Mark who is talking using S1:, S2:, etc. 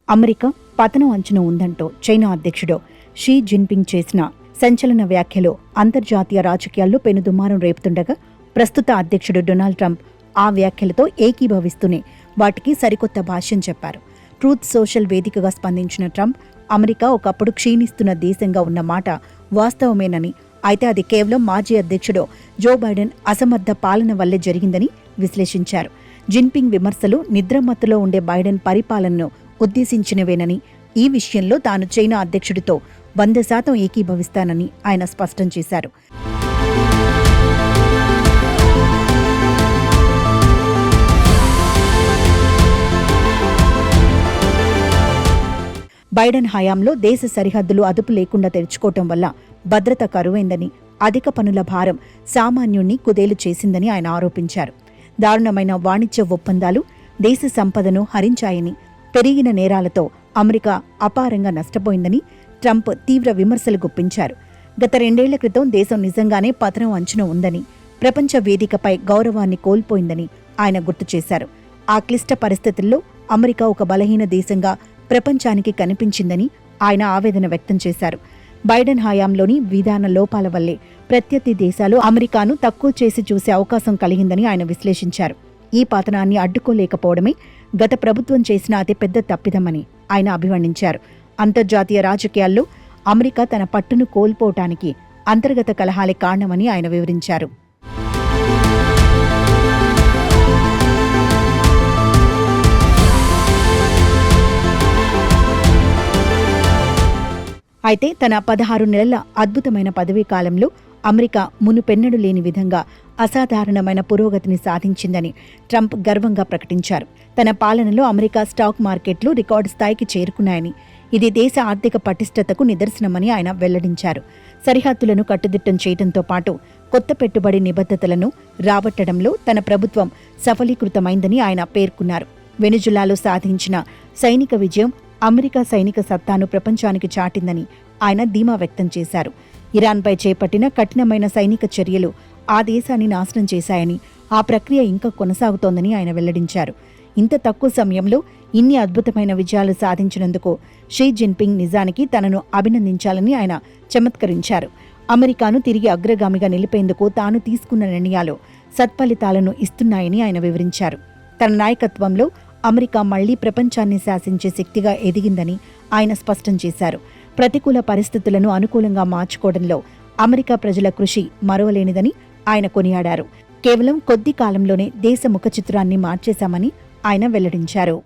S1: America పతనం అంచున ఉందంటూ చైనా అధ్యక్షుడు షీ జిన్పింగ్ చేసిన సంచలన వ్యాఖ్యలు అంతర్జాతీయ రాజకీయాల్లో పెనుదుమారం రేపుతుండగా ప్రస్తుత అధ్యక్షుడు డొనాల్డ్ ట్రంప్ ఆ వ్యాఖ్యలతో ఏకీభవిస్తూనే వాటికి సరికొత్త భాష్యం చెప్పారు. ట్రూత్ సోషల్ వేదికగా స్పందించిన ట్రంప్ అమెరికా ఒకప్పుడు క్షీణిస్తున్న దేశంగా ఉన్న మాట వాస్తవమేనని, అయితే అది కేవలం మాజీ అధ్యక్షుడు జో బైడెన్ అసమర్థ పాలన వల్లే జరిగిందని విశ్లేషించారు. జిన్పింగ్ విమర్శలు నిద్రమత్తులో ఉండే బైడెన్ పరిపాలనను ఉద్దేశించినవేనని, ఈ విషయంలో తాను చైనా అధ్యక్షుడితో 100% ఏకీభవిస్తానని ఆయన స్పష్టం చేశారు. బైడెన్ హయాంలో దేశ సరిహద్దులు అదుపు లేకుండా తెరుచుకోవటం వల్ల భద్రత కరువైందని, అధిక పనుల భారం సామాన్యుణ్ణి కుదేలు చేసిందని ఆయన ఆరోపించారు. దారుణమైన వాణిజ్య ఒప్పందాలు దేశ సంపదను హరించాయని, పెరిగిన నేరాలతో అమెరికా అపారంగా నష్టపోయిందని ట్రంప్ తీవ్ర విమర్శలు గుప్పించారు. గత 2 ఏళ్ల క్రితం దేశం నిజంగానే పతనం అంచున ఉందని, ప్రపంచ వేదికపై గౌరవాన్ని కోల్పోయిందని ఆయన గుర్తు చేశారు. ఆ క్లిష్ట పరిస్థితుల్లో అమెరికా ఒక బలహీన దేశంగా ప్రపంచానికి కనిపించిందని ఆయన ఆవేదన వ్యక్తం చేశారు. బైడెన్ హయాంలోని విధాన లోపాల వల్లే ప్రత్యర్థి దేశాలు అమెరికాను తక్కువ చేసి చూసే అవకాశం కలిగిందని ఆయన విశ్లేషించారు. ఈ పతనాన్ని అడ్డుకోలేకపోవడమే గత ప్రభుత్వం చేసిన అతిపెద్ద తప్పిదమని ఆయన అభివర్ణించారు. అంతర్జాతీయ రాజకీయాల్లో అమెరికా తన పట్టును కోల్పోవటానికి అంతర్గత కలహాలే కారణమని ఆయన వివరించారు. అయితే తన 16 నెలల అద్భుతమైన పదవీ కాలంలో అమెరికా మునుపెన్నడూ లేని విధంగా అసాధారణమైన పురోగతిని సాధించిందని ట్రంప్ గర్వంగా ప్రకటించారు. తన పాలనలో అమెరికా స్టాక్ మార్కెట్లు రికార్డు స్థాయికి చేరుకున్నాయని, ఇది దేశ ఆర్థిక పటిష్టతకు నిదర్శనమని ఆయన వెల్లడించారు. సరిహద్దులను కట్టుదిట్టం చేయడంతో పాటు కొత్త పెట్టుబడి నిబద్ధతలను రాబట్టడంలో తన ప్రభుత్వం సఫలీకృతమైందని ఆయన పేర్కొన్నారు. వెనుజులాలో సాధించిన సైనిక విజయం అమెరికా సైనిక సత్తాను ప్రపంచానికి చాటిందని ఆయన ధీమా వ్యక్తం చేశారు. ఇరాన్పై చేపట్టిన కఠినమైన సైనిక చర్యలు ఆ దేశాన్ని నాశనం చేశాయని, ఆ ప్రక్రియ ఇంకా కొనసాగుతోందని ఆయన వెల్లడించారు. ఇంత తక్కువ సమయంలో ఇన్ని అద్భుతమైన విజయాలు సాధించినందుకు షీ జిన్పింగ్ నిజానికి తనను అభినందించాలని ఆయన చమత్కరించారు. అమెరికాను తిరిగి అగ్రగామిగా నిలిపేందుకు తాను తీసుకున్న నిర్ణయాలు సత్ఫలితాలను ఇస్తున్నాయని ఆయన వివరించారు. తన నాయకత్వంలో అమెరికా మళ్లీ ప్రపంచాన్ని శాసించే శక్తిగా ఎదిగిందని ఆయన స్పష్టం చేశారు. ప్రతికూల పరిస్థితులను అనుకూలంగా మార్చుకోవడంలో అమెరికా ప్రజల కృషి మరువలేనిదని ఆయన కొనియాడారు. కేవలం కొద్ది కాలంలోనే దేశ ముఖచిత్రాన్ని మార్చేశామని ఆయన వెల్లడించారు.